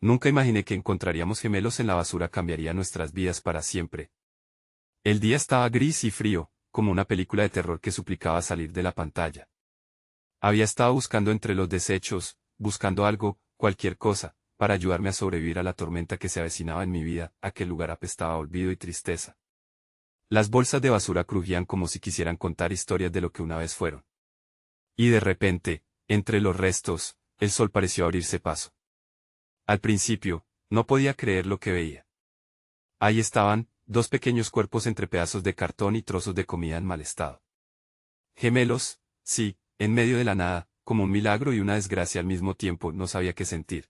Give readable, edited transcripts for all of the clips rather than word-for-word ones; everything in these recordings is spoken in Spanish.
Nunca imaginé que encontraríamos gemelos en la basura cambiaría nuestras vidas para siempre. El día estaba gris y frío, como una película de terror que suplicaba salir de la pantalla. Había estado buscando entre los desechos, buscando algo, cualquier cosa, para ayudarme a sobrevivir a la tormenta que se avecinaba en mi vida. Aquel lugar apestaba a olvido y tristeza. Las bolsas de basura crujían como si quisieran contar historias de lo que una vez fueron. Y de repente, entre los restos, el sol pareció abrirse paso. Al principio, no podía creer lo que veía. Ahí estaban, dos pequeños cuerpos entre pedazos de cartón y trozos de comida en mal estado. Gemelos, sí, en medio de la nada, como un milagro y una desgracia al mismo tiempo, no sabía qué sentir.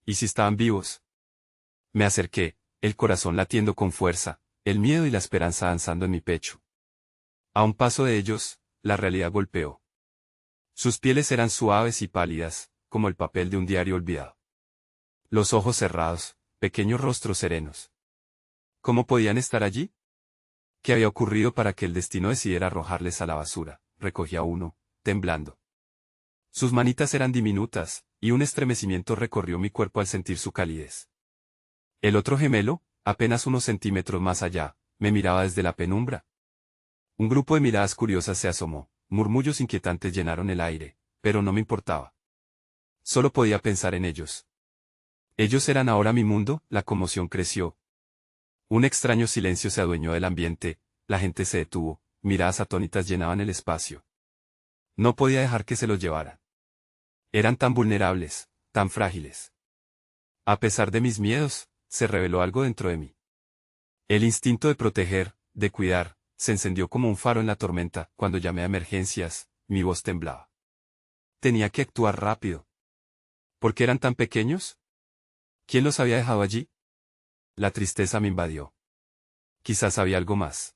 ¿Y si estaban vivos? Me acerqué, el corazón latiendo con fuerza, el miedo y la esperanza danzando en mi pecho. A un paso de ellos, la realidad golpeó. Sus pieles eran suaves y pálidas, como el papel de un diario olvidado. Los ojos cerrados, pequeños rostros serenos. ¿Cómo podían estar allí? ¿Qué había ocurrido para que el destino decidiera arrojarles a la basura? Recogí a uno, temblando. Sus manitas eran diminutas, y un estremecimiento recorrió mi cuerpo al sentir su calidez. El otro gemelo, apenas unos centímetros más allá, me miraba desde la penumbra. Un grupo de miradas curiosas se asomó, murmullos inquietantes llenaron el aire, pero no me importaba. Solo podía pensar en ellos. Ellos eran ahora mi mundo, la conmoción creció. Un extraño silencio se adueñó del ambiente, la gente se detuvo, miradas atónitas llenaban el espacio. No podía dejar que se los llevaran. Eran tan vulnerables, tan frágiles. A pesar de mis miedos, se reveló algo dentro de mí. El instinto de proteger, de cuidar, se encendió como un faro en la tormenta. Cuando llamé a emergencias, mi voz temblaba. Tenía que actuar rápido. ¿Por qué eran tan pequeños? ¿Quién los había dejado allí? La tristeza me invadió. Quizás había algo más.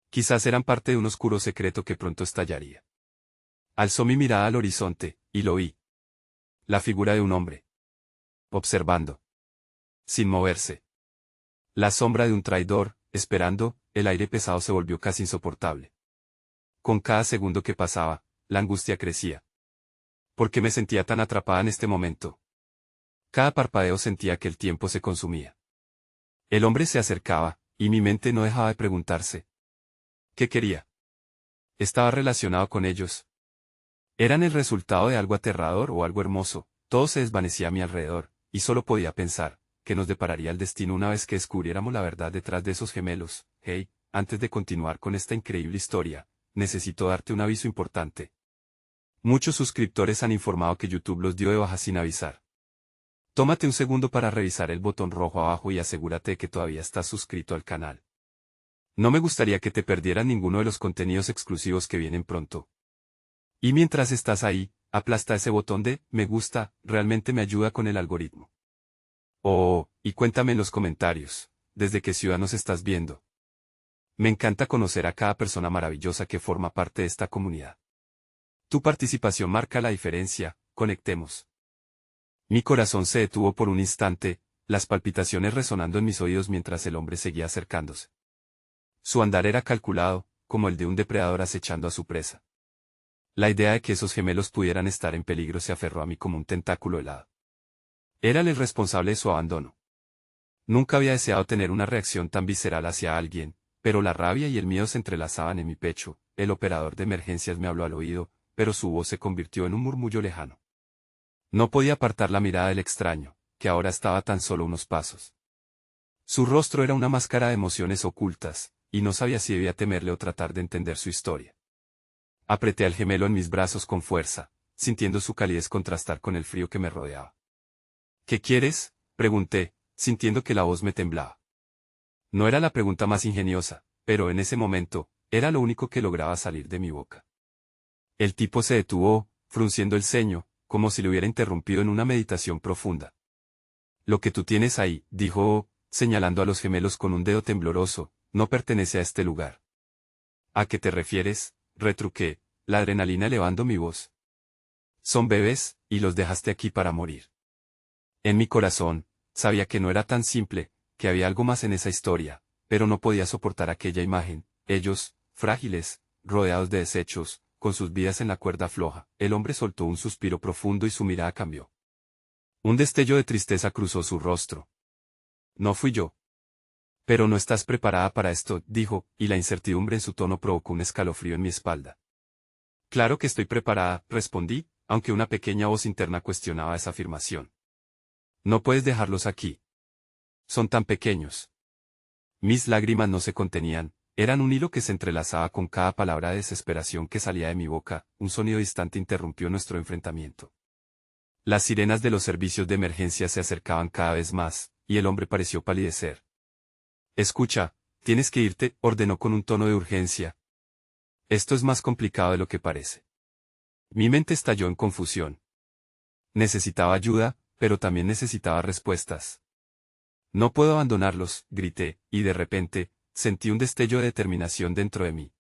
Quizás eran parte de un oscuro secreto que pronto estallaría. Alzó mi mirada al horizonte, y lo vi. La figura de un hombre. Observando. Sin moverse. La sombra de un traidor, esperando, el aire pesado se volvió casi insoportable. Con cada segundo que pasaba, la angustia crecía. ¿Por qué me sentía tan atrapada en este momento? Cada parpadeo sentía que el tiempo se consumía. El hombre se acercaba, y mi mente no dejaba de preguntarse. ¿Qué quería? ¿Estaba relacionado con ellos? ¿Eran el resultado de algo aterrador o algo hermoso? Todo se desvanecía a mi alrededor, y solo podía pensar, que nos depararía el destino una vez que descubriéramos la verdad detrás de esos gemelos. Hey, antes de continuar con esta increíble historia, necesito darte un aviso importante. Muchos suscriptores han informado que YouTube los dio de baja sin avisar. Tómate un segundo para revisar el botón rojo abajo y asegúrate de que todavía estás suscrito al canal. No me gustaría que te perdieras ninguno de los contenidos exclusivos que vienen pronto. Y mientras estás ahí, aplasta ese botón de me gusta, realmente me ayuda con el algoritmo. Oh, y cuéntame en los comentarios, ¿desde qué ciudad nos estás viendo? Me encanta conocer a cada persona maravillosa que forma parte de esta comunidad. Tu participación marca la diferencia, conectemos. Mi corazón se detuvo por un instante, las palpitaciones resonando en mis oídos mientras el hombre seguía acercándose. Su andar era calculado, como el de un depredador acechando a su presa. La idea de que esos gemelos pudieran estar en peligro se aferró a mí como un tentáculo helado. Era él el responsable de su abandono. Nunca había deseado tener una reacción tan visceral hacia alguien, pero la rabia y el miedo se entrelazaban en mi pecho. El operador de emergencias me habló al oído, pero su voz se convirtió en un murmullo lejano. No podía apartar la mirada del extraño, que ahora estaba tan solo unos pasos. Su rostro era una máscara de emociones ocultas, y no sabía si debía temerle o tratar de entender su historia. Apreté al gemelo en mis brazos con fuerza, sintiendo su calidez contrastar con el frío que me rodeaba. ¿Qué quieres?, pregunté, sintiendo que la voz me temblaba. No era la pregunta más ingeniosa, pero en ese momento, era lo único que lograba salir de mi boca. El tipo se detuvo, frunciendo el ceño, como si lo hubiera interrumpido en una meditación profunda. Lo que tú tienes ahí, dijo, señalando a los gemelos con un dedo tembloroso, no pertenece a este lugar. ¿A qué te refieres?, retruqué, la adrenalina elevando mi voz. Son bebés, y los dejaste aquí para morir. En mi corazón, sabía que no era tan simple, que había algo más en esa historia, pero no podía soportar aquella imagen, ellos, frágiles, rodeados de desechos, con sus vidas en la cuerda floja. El hombre soltó un suspiro profundo y su mirada cambió. Un destello de tristeza cruzó su rostro. No fui yo. Pero no estás preparada para esto, dijo, y la incertidumbre en su tono provocó un escalofrío en mi espalda. Claro que estoy preparada, respondí, aunque una pequeña voz interna cuestionaba esa afirmación. No puedes dejarlos aquí. Son tan pequeños. Mis lágrimas no se contenían, eran un hilo que se entrelazaba con cada palabra de desesperación que salía de mi boca. Un sonido distante interrumpió nuestro enfrentamiento. Las sirenas de los servicios de emergencia se acercaban cada vez más, y el hombre pareció palidecer. Escucha, tienes que irte, ordenó con un tono de urgencia. Esto es más complicado de lo que parece. Mi mente estalló en confusión. Necesitaba ayuda, pero también necesitaba respuestas. No puedo abandonarlos, grité, y de repente, sentí un destello de determinación dentro de mí.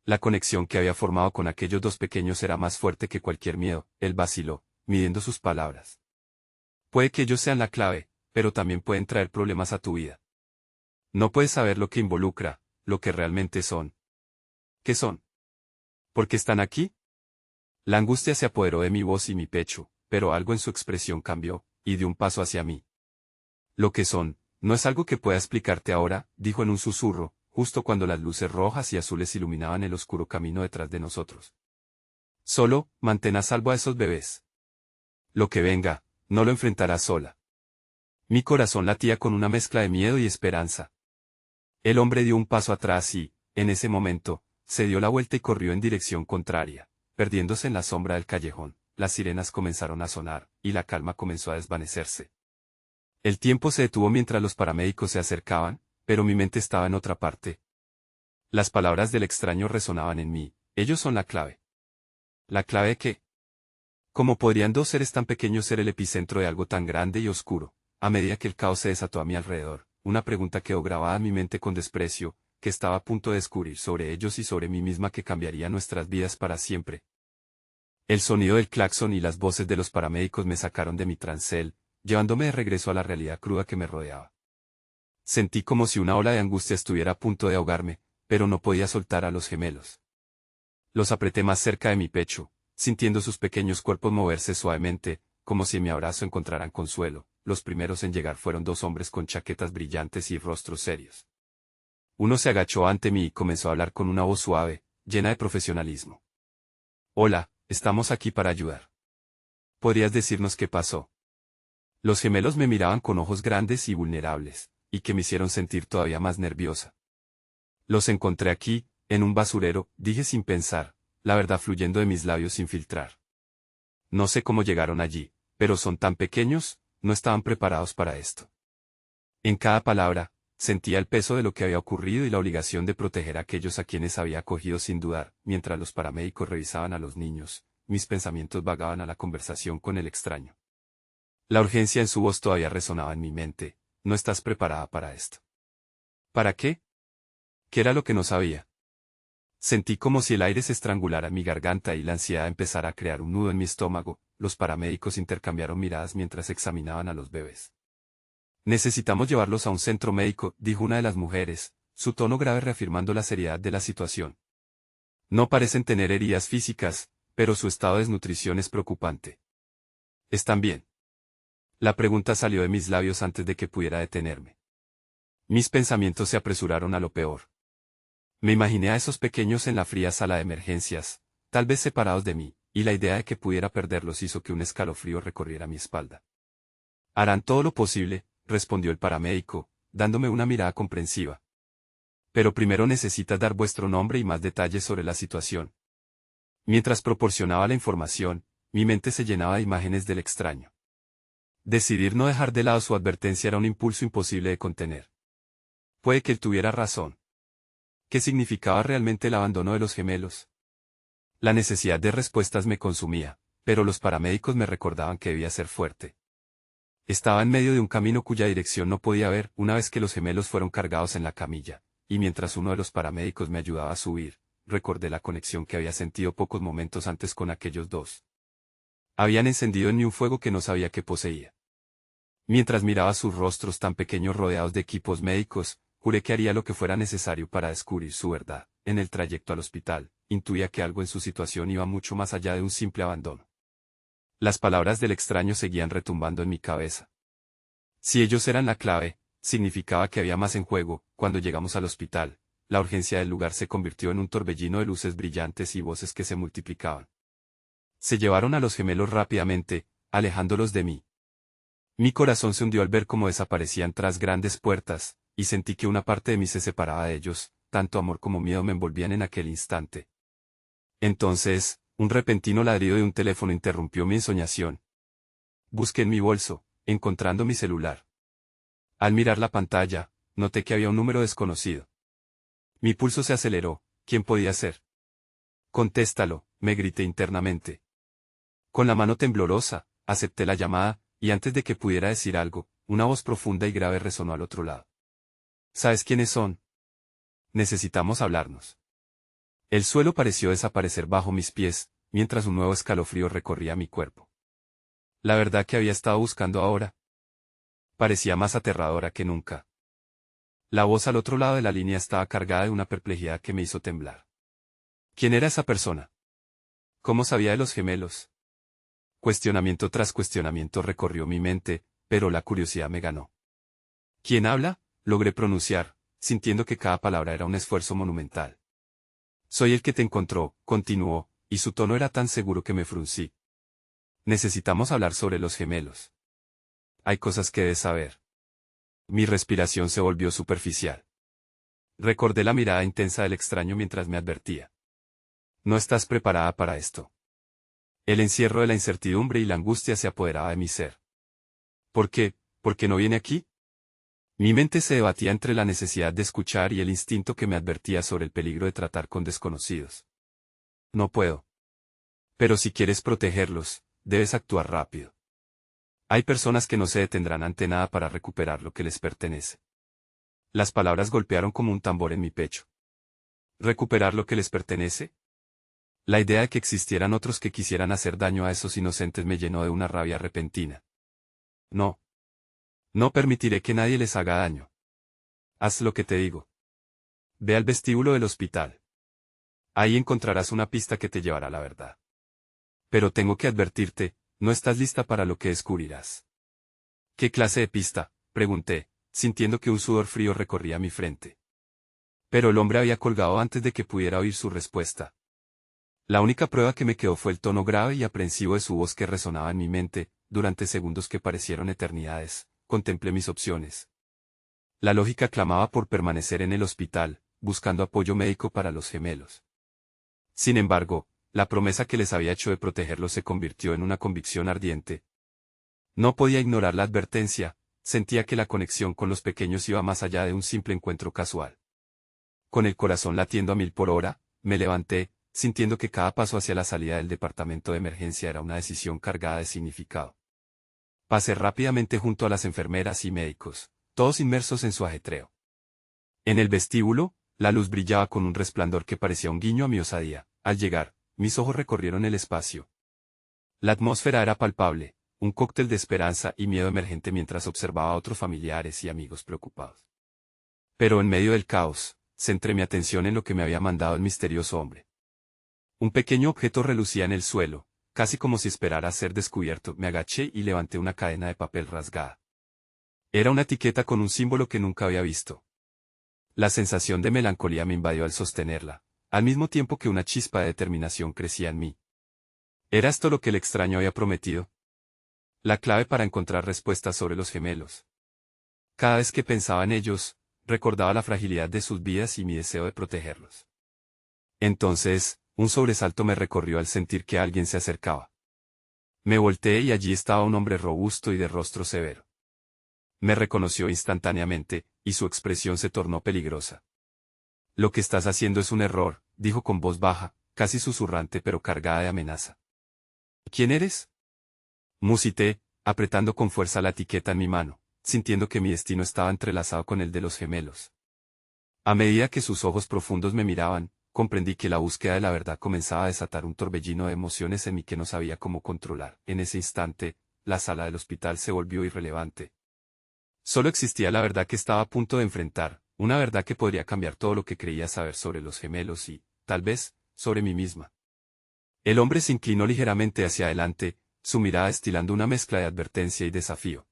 La conexión que había formado con aquellos dos pequeños era más fuerte que cualquier miedo. Él vaciló, midiendo sus palabras. Puede que ellos sean la clave, pero también pueden traer problemas a tu vida. No puedes saber lo que involucra, lo que realmente son. ¿Qué son? ¿Por qué están aquí? La angustia se apoderó de mi voz y mi pecho, pero algo en su expresión cambió, y dio un paso hacia mí. Lo que son, no es algo que pueda explicarte ahora, dijo en un susurro, justo cuando las luces rojas y azules iluminaban el oscuro camino detrás de nosotros. Solo, mantén a salvo a esos bebés. Lo que venga, no lo enfrentarás sola. Mi corazón latía con una mezcla de miedo y esperanza. El hombre dio un paso atrás y, en ese momento, se dio la vuelta y corrió en dirección contraria, perdiéndose en la sombra del callejón. Las sirenas comenzaron a sonar, y la calma comenzó a desvanecerse. El tiempo se detuvo mientras los paramédicos se acercaban, pero mi mente estaba en otra parte. Las palabras del extraño resonaban en mí, ellos son la clave. ¿La clave de qué? ¿Cómo podrían dos seres tan pequeños ser el epicentro de algo tan grande y oscuro? A medida que el caos se desató a mi alrededor, una pregunta quedó grabada en mi mente con desprecio, que estaba a punto de descubrir sobre ellos y sobre mí misma que cambiaría nuestras vidas para siempre. El sonido del claxon y las voces de los paramédicos me sacaron de mi trancel, llevándome de regreso a la realidad cruda que me rodeaba. Sentí como si una ola de angustia estuviera a punto de ahogarme, pero no podía soltar a los gemelos. Los apreté más cerca de mi pecho, sintiendo sus pequeños cuerpos moverse suavemente, como si en mi abrazo encontraran consuelo. Los primeros en llegar fueron dos hombres con chaquetas brillantes y rostros serios. Uno se agachó ante mí y comenzó a hablar con una voz suave, llena de profesionalismo. Hola, estamos aquí para ayudar. ¿Podrías decirnos qué pasó? Los gemelos me miraban con ojos grandes y vulnerables, y que me hicieron sentir todavía más nerviosa. Los encontré aquí, en un basurero, dije sin pensar, la verdad fluyendo de mis labios sin filtrar. No sé cómo llegaron allí, pero son tan pequeños, no estaban preparados para esto. En cada palabra, sentía el peso de lo que había ocurrido y la obligación de proteger a aquellos a quienes había acogido sin dudar. Mientras los paramédicos revisaban a los niños, mis pensamientos vagaban a la conversación con el extraño. La urgencia en su voz todavía resonaba en mi mente. No estás preparada para esto. ¿Para qué? ¿Qué era lo que no sabía? Sentí como si el aire se estrangulara en mi garganta y la ansiedad empezara a crear un nudo en mi estómago. Los paramédicos intercambiaron miradas mientras examinaban a los bebés. Necesitamos llevarlos a un centro médico, dijo una de las mujeres, su tono grave reafirmando la seriedad de la situación. No parecen tener heridas físicas, pero su estado de desnutrición es preocupante. ¿Están bien? La pregunta salió de mis labios antes de que pudiera detenerme. Mis pensamientos se apresuraron a lo peor. Me imaginé a esos pequeños en la fría sala de emergencias, tal vez separados de mí, y la idea de que pudiera perderlos hizo que un escalofrío recorriera mi espalda. Harán todo lo posible, respondió el paramédico, dándome una mirada comprensiva. Pero primero necesitas dar vuestro nombre y más detalles sobre la situación. Mientras proporcionaba la información, mi mente se llenaba de imágenes del extraño. Decidir no dejar de lado su advertencia era un impulso imposible de contener. Puede que él tuviera razón. ¿Qué significaba realmente el abandono de los gemelos? La necesidad de respuestas me consumía, pero los paramédicos me recordaban que debía ser fuerte. Estaba en medio de un camino cuya dirección no podía ver una vez que los gemelos fueron cargados en la camilla, y mientras uno de los paramédicos me ayudaba a subir, recordé la conexión que había sentido pocos momentos antes con aquellos dos. Habían encendido en mí un fuego que no sabía que poseía. Mientras miraba sus rostros tan pequeños rodeados de equipos médicos, juré que haría lo que fuera necesario para descubrir su verdad. En el trayecto al hospital, intuía que algo en su situación iba mucho más allá de un simple abandono. Las palabras del extraño seguían retumbando en mi cabeza. Si ellos eran la clave, significaba que había más en juego. Cuando llegamos al hospital, la urgencia del lugar se convirtió en un torbellino de luces brillantes y voces que se multiplicaban. Se llevaron a los gemelos rápidamente, alejándolos de mí. Mi corazón se hundió al ver cómo desaparecían tras grandes puertas, y sentí que una parte de mí se separaba de ellos, tanto amor como miedo me envolvían en aquel instante. Entonces, un repentino ladrido de un teléfono interrumpió mi ensoñación. Busqué en mi bolso, encontrando mi celular. Al mirar la pantalla, noté que había un número desconocido. Mi pulso se aceleró. ¿Quién podía ser? Contéstalo, me grité internamente. Con la mano temblorosa, acepté la llamada, y antes de que pudiera decir algo, una voz profunda y grave resonó al otro lado. ¿Sabes quiénes son? Necesitamos hablarnos. El suelo pareció desaparecer bajo mis pies, mientras un nuevo escalofrío recorría mi cuerpo. La verdad que había estado buscando ahora parecía más aterradora que nunca. La voz al otro lado de la línea estaba cargada de una perplejidad que me hizo temblar. ¿Quién era esa persona? ¿Cómo sabía de los gemelos? Cuestionamiento tras cuestionamiento recorrió mi mente, pero la curiosidad me ganó. ¿Quién habla? Logré pronunciar, sintiendo que cada palabra era un esfuerzo monumental. Soy el que te encontró, continuó, y su tono era tan seguro que me fruncí. Necesitamos hablar sobre los gemelos. Hay cosas que debes saber. Mi respiración se volvió superficial. Recordé la mirada intensa del extraño mientras me advertía. No estás preparada para esto. El encierro de la incertidumbre y la angustia se apoderaba de mi ser. ¿Por qué? ¿Por qué no viene aquí? Mi mente se debatía entre la necesidad de escuchar y el instinto que me advertía sobre el peligro de tratar con desconocidos. No puedo. Pero si quieres protegerlos, debes actuar rápido. Hay personas que no se detendrán ante nada para recuperar lo que les pertenece. Las palabras golpearon como un tambor en mi pecho. ¿Recuperar lo que les pertenece? La idea de que existieran otros que quisieran hacer daño a esos inocentes me llenó de una rabia repentina. No. No permitiré que nadie les haga daño. Haz lo que te digo. Ve al vestíbulo del hospital. Ahí encontrarás una pista que te llevará a la verdad. Pero tengo que advertirte, no estás lista para lo que descubrirás. ¿Qué clase de pista? Pregunté, sintiendo que un sudor frío recorría mi frente. Pero el hombre había colgado antes de que pudiera oír su respuesta. La única prueba que me quedó fue el tono grave y aprensivo de su voz que resonaba en mi mente. Durante segundos que parecieron eternidades, contemplé mis opciones. La lógica clamaba por permanecer en el hospital, buscando apoyo médico para los gemelos. Sin embargo, la promesa que les había hecho de protegerlos se convirtió en una convicción ardiente. No podía ignorar la advertencia, sentía que la conexión con los pequeños iba más allá de un simple encuentro casual. Con el corazón latiendo a 1000 por hora, me levanté, sintiendo que cada paso hacia la salida del departamento de emergencia era una decisión cargada de significado. Pasé rápidamente junto a las enfermeras y médicos, todos inmersos en su ajetreo. En el vestíbulo, la luz brillaba con un resplandor que parecía un guiño a mi osadía. Al llegar, mis ojos recorrieron el espacio. La atmósfera era palpable, un cóctel de esperanza y miedo emergente mientras observaba a otros familiares y amigos preocupados. Pero en medio del caos, centré mi atención en lo que me había mandado el misterioso hombre. Un pequeño objeto relucía en el suelo, casi como si esperara ser descubierto. Me agaché y levanté una cadena de papel rasgada. Era una etiqueta con un símbolo que nunca había visto. La sensación de melancolía me invadió al sostenerla, al mismo tiempo que una chispa de determinación crecía en mí. ¿Era esto lo que el extraño había prometido? La clave para encontrar respuestas sobre los gemelos. Cada vez que pensaba en ellos, recordaba la fragilidad de sus vidas y mi deseo de protegerlos. Entonces, un sobresalto me recorrió al sentir que alguien se acercaba. Me volteé y allí estaba un hombre robusto y de rostro severo. Me reconoció instantáneamente, y su expresión se tornó peligrosa. Lo que estás haciendo es un error, dijo con voz baja, casi susurrante pero cargada de amenaza. ¿Quién eres? Musité, apretando con fuerza la etiqueta en mi mano, sintiendo que mi destino estaba entrelazado con el de los gemelos. A medida que sus ojos profundos me miraban, comprendí que la búsqueda de la verdad comenzaba a desatar un torbellino de emociones en mí que no sabía cómo controlar. En ese instante, la sala del hospital se volvió irrelevante. Solo existía la verdad que estaba a punto de enfrentar, una verdad que podría cambiar todo lo que creía saber sobre los gemelos y, tal vez, sobre mí misma. El hombre se inclinó ligeramente hacia adelante, su mirada estilando una mezcla de advertencia y desafío.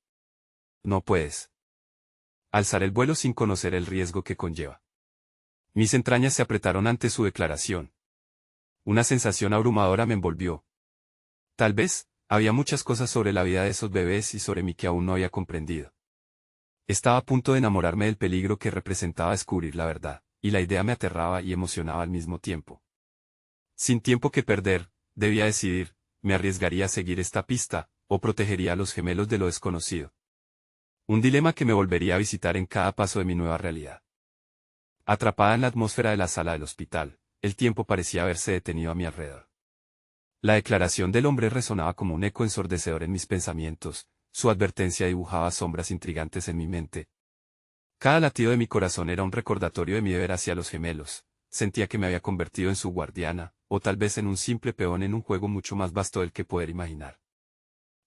No puedes alzar el vuelo sin conocer el riesgo que conlleva. Mis entrañas se apretaron ante su declaración. Una sensación abrumadora me envolvió. Tal vez, había muchas cosas sobre la vida de esos bebés y sobre mí que aún no había comprendido. Estaba a punto de enamorarme del peligro que representaba descubrir la verdad, y la idea me aterraba y emocionaba al mismo tiempo. Sin tiempo que perder, debía decidir, me arriesgaría a seguir esta pista, o protegería a los gemelos de lo desconocido. Un dilema que me volvería a visitar en cada paso de mi nueva realidad. Atrapada en la atmósfera de la sala del hospital, el tiempo parecía haberse detenido a mi alrededor. La declaración del hombre resonaba como un eco ensordecedor en mis pensamientos, su advertencia dibujaba sombras intrigantes en mi mente. Cada latido de mi corazón era un recordatorio de mi deber hacia los gemelos, sentía que me había convertido en su guardiana, o tal vez en un simple peón en un juego mucho más vasto del que poder imaginar.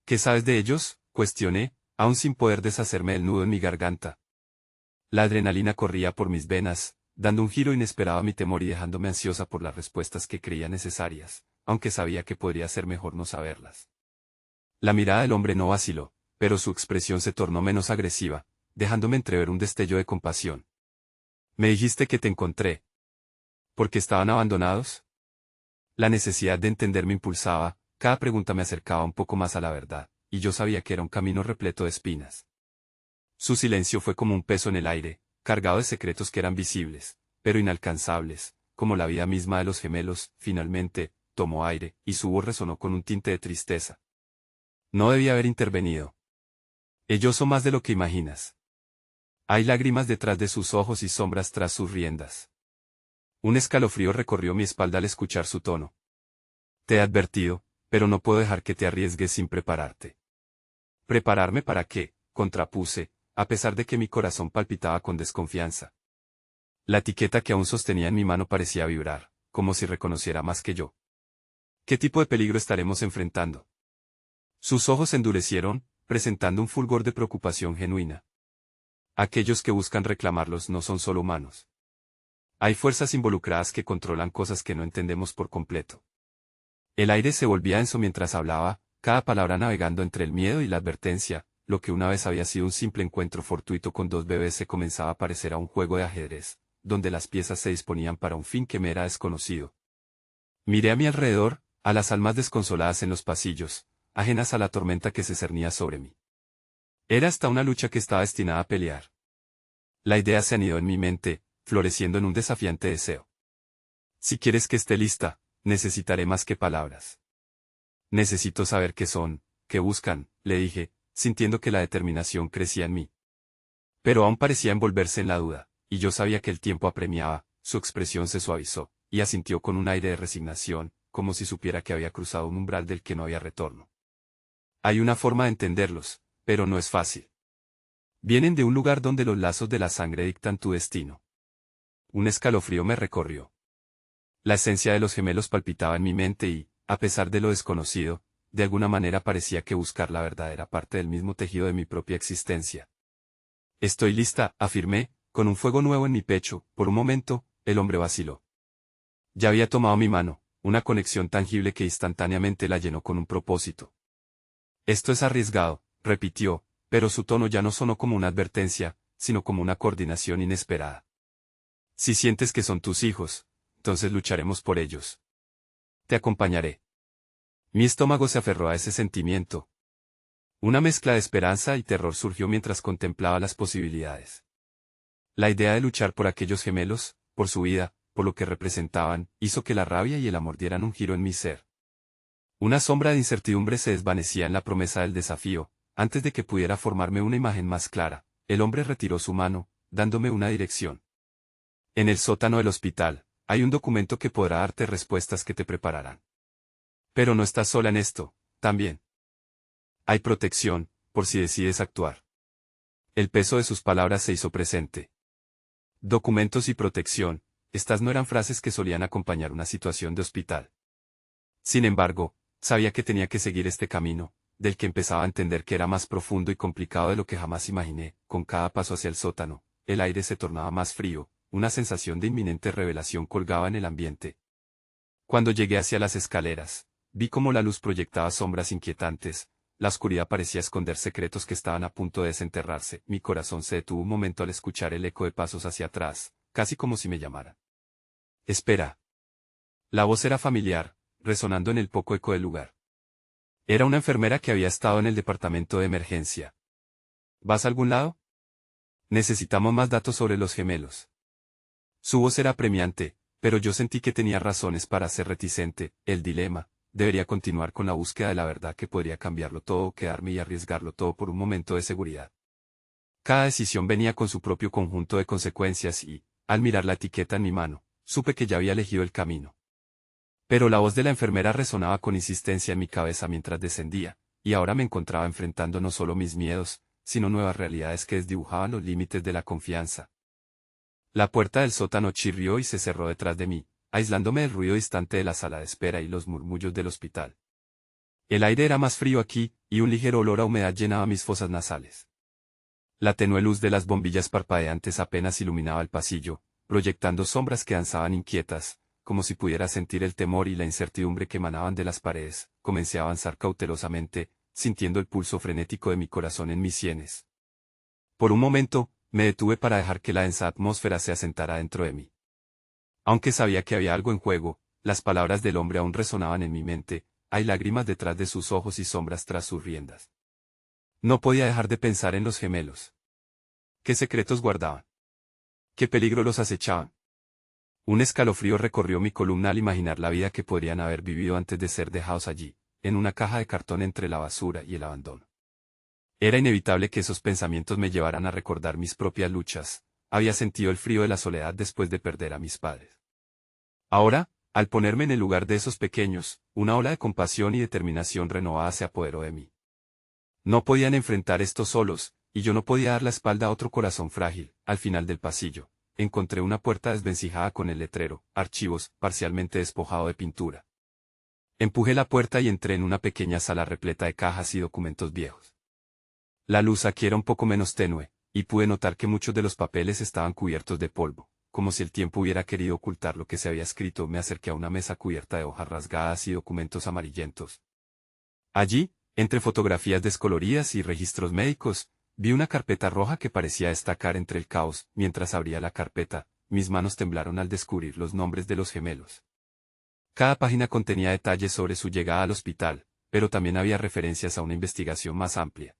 ¿Qué sabes de ellos?, cuestioné, aún sin poder deshacerme del nudo en mi garganta. La adrenalina corría por mis venas, dando un giro inesperado a mi temor y dejándome ansiosa por las respuestas que creía necesarias, aunque sabía que podría ser mejor no saberlas. La mirada del hombre no vaciló, pero su expresión se tornó menos agresiva, dejándome entrever un destello de compasión. Me dijiste que te encontré. ¿Por qué estaban abandonados? La necesidad de entender me impulsaba, cada pregunta me acercaba un poco más a la verdad, y yo sabía que era un camino repleto de espinas. Su silencio fue como un peso en el aire, cargado de secretos que eran visibles, pero inalcanzables, como la vida misma de los gemelos. Finalmente, tomó aire, y su voz resonó con un tinte de tristeza. No debía haber intervenido. Ellos son más de lo que imaginas. Hay lágrimas detrás de sus ojos y sombras tras sus riendas. Un escalofrío recorrió mi espalda al escuchar su tono. Te he advertido, pero no puedo dejar que te arriesgues sin prepararte. ¿Prepararme para qué?, contrapuse, a pesar de que mi corazón palpitaba con desconfianza. La etiqueta que aún sostenía en mi mano parecía vibrar, como si reconociera más que yo. ¿Qué tipo de peligro estaremos enfrentando? Sus ojos se endurecieron, presentando un fulgor de preocupación genuina. Aquellos que buscan reclamarlos no son solo humanos. Hay fuerzas involucradas que controlan cosas que no entendemos por completo. El aire se volvía denso mientras hablaba, cada palabra navegando entre el miedo y la advertencia. Lo que una vez había sido un simple encuentro fortuito con dos bebés se comenzaba a parecer a un juego de ajedrez, donde las piezas se disponían para un fin que me era desconocido. Miré a mi alrededor, a las almas desconsoladas en los pasillos, ajenas a la tormenta que se cernía sobre mí. Era hasta una lucha que estaba destinada a pelear. La idea se anidó en mi mente, floreciendo en un desafiante deseo. Si quieres que esté lista, necesitaré más que palabras. Necesito saber qué son, qué buscan, le dije, sintiendo que la determinación crecía en mí. Pero aún parecía envolverse en la duda, y yo sabía que el tiempo apremiaba. Su expresión se suavizó, y asintió con un aire de resignación, como si supiera que había cruzado un umbral del que no había retorno. Hay una forma de entenderlos, pero no es fácil. Vienen de un lugar donde los lazos de la sangre dictan tu destino. Un escalofrío me recorrió. La esencia de los gemelos palpitaba en mi mente y, a pesar de lo desconocido, de alguna manera parecía que buscar la verdad era parte del mismo tejido de mi propia existencia. Estoy lista, afirmé, con un fuego nuevo en mi pecho. Por un momento, el hombre vaciló. Ya había tomado mi mano, una conexión tangible que instantáneamente la llenó con un propósito. Esto es arriesgado, repitió, pero su tono ya no sonó como una advertencia, sino como una coordinación inesperada. Si sientes que son tus hijos, entonces lucharemos por ellos. Te acompañaré. Mi estómago se aferró a ese sentimiento. Una mezcla de esperanza y terror surgió mientras contemplaba las posibilidades. La idea de luchar por aquellos gemelos, por su vida, por lo que representaban, hizo que la rabia y el amor dieran un giro en mi ser. Una sombra de incertidumbre se desvanecía en la promesa del desafío. Antes de que pudiera formarme una imagen más clara, el hombre retiró su mano, dándome una dirección. En el sótano del hospital, hay un documento que podrá darte respuestas que te prepararán. Pero no estás sola en esto, también. Hay protección, por si decides actuar. El peso de sus palabras se hizo presente. Documentos y protección, estas no eran frases que solían acompañar una situación de hospital. Sin embargo, sabía que tenía que seguir este camino, del que empezaba a entender que era más profundo y complicado de lo que jamás imaginé. Con cada paso hacia el sótano, el aire se tornaba más frío, una sensación de inminente revelación colgaba en el ambiente. Cuando llegué hacia las escaleras, vi cómo la luz proyectaba sombras inquietantes, la oscuridad parecía esconder secretos que estaban a punto de desenterrarse. Mi corazón se detuvo un momento al escuchar el eco de pasos hacia atrás, casi como si me llamara. Espera. La voz era familiar, resonando en el poco eco del lugar. Era una enfermera que había estado en el departamento de emergencia. ¿Vas a algún lado? Necesitamos más datos sobre los gemelos. Su voz era apremiante, pero yo sentí que tenía razones para ser reticente. El dilema: debería continuar con la búsqueda de la verdad que podría cambiarlo todo o quedarme y arriesgarlo todo por un momento de seguridad. Cada decisión venía con su propio conjunto de consecuencias y, al mirar la etiqueta en mi mano, supe que ya había elegido el camino. Pero la voz de la enfermera resonaba con insistencia en mi cabeza mientras descendía, y ahora me encontraba enfrentando no solo mis miedos, sino nuevas realidades que desdibujaban los límites de la confianza. La puerta del sótano chirrió y se cerró detrás de mí, aislándome del ruido distante de la sala de espera y los murmullos del hospital. El aire era más frío aquí, y un ligero olor a humedad llenaba mis fosas nasales. La tenue luz de las bombillas parpadeantes apenas iluminaba el pasillo, proyectando sombras que danzaban inquietas, como si pudiera sentir el temor y la incertidumbre que emanaban de las paredes. Comencé a avanzar cautelosamente, sintiendo el pulso frenético de mi corazón en mis sienes. Por un momento, me detuve para dejar que la densa atmósfera se asentara dentro de mí. Aunque sabía que había algo en juego, las palabras del hombre aún resonaban en mi mente: hay lágrimas detrás de sus ojos y sombras tras sus riendas. No podía dejar de pensar en los gemelos. ¿Qué secretos guardaban? ¿Qué peligro los acechaban? Un escalofrío recorrió mi columna al imaginar la vida que podrían haber vivido antes de ser dejados allí, en una caja de cartón entre la basura y el abandono. Era inevitable que esos pensamientos me llevaran a recordar mis propias luchas. Había sentido el frío de la soledad después de perder a mis padres. Ahora, al ponerme en el lugar de esos pequeños, una ola de compasión y determinación renovada se apoderó de mí. No podían enfrentar esto solos, y yo no podía dar la espalda a otro corazón frágil. Al final del pasillo, encontré una puerta desvencijada con el letrero: archivos, parcialmente despojado de pintura. Empujé la puerta y entré en una pequeña sala repleta de cajas y documentos viejos. La luz aquí era un poco menos tenue, y pude notar que muchos de los papeles estaban cubiertos de polvo, como si el tiempo hubiera querido ocultar lo que se había escrito. Me acerqué a una mesa cubierta de hojas rasgadas y documentos amarillentos. Allí, entre fotografías descoloridas y registros médicos, vi una carpeta roja que parecía destacar entre el caos. Mientras abría la carpeta, mis manos temblaron al descubrir los nombres de los gemelos. Cada página contenía detalles sobre su llegada al hospital, pero también había referencias a una investigación más amplia.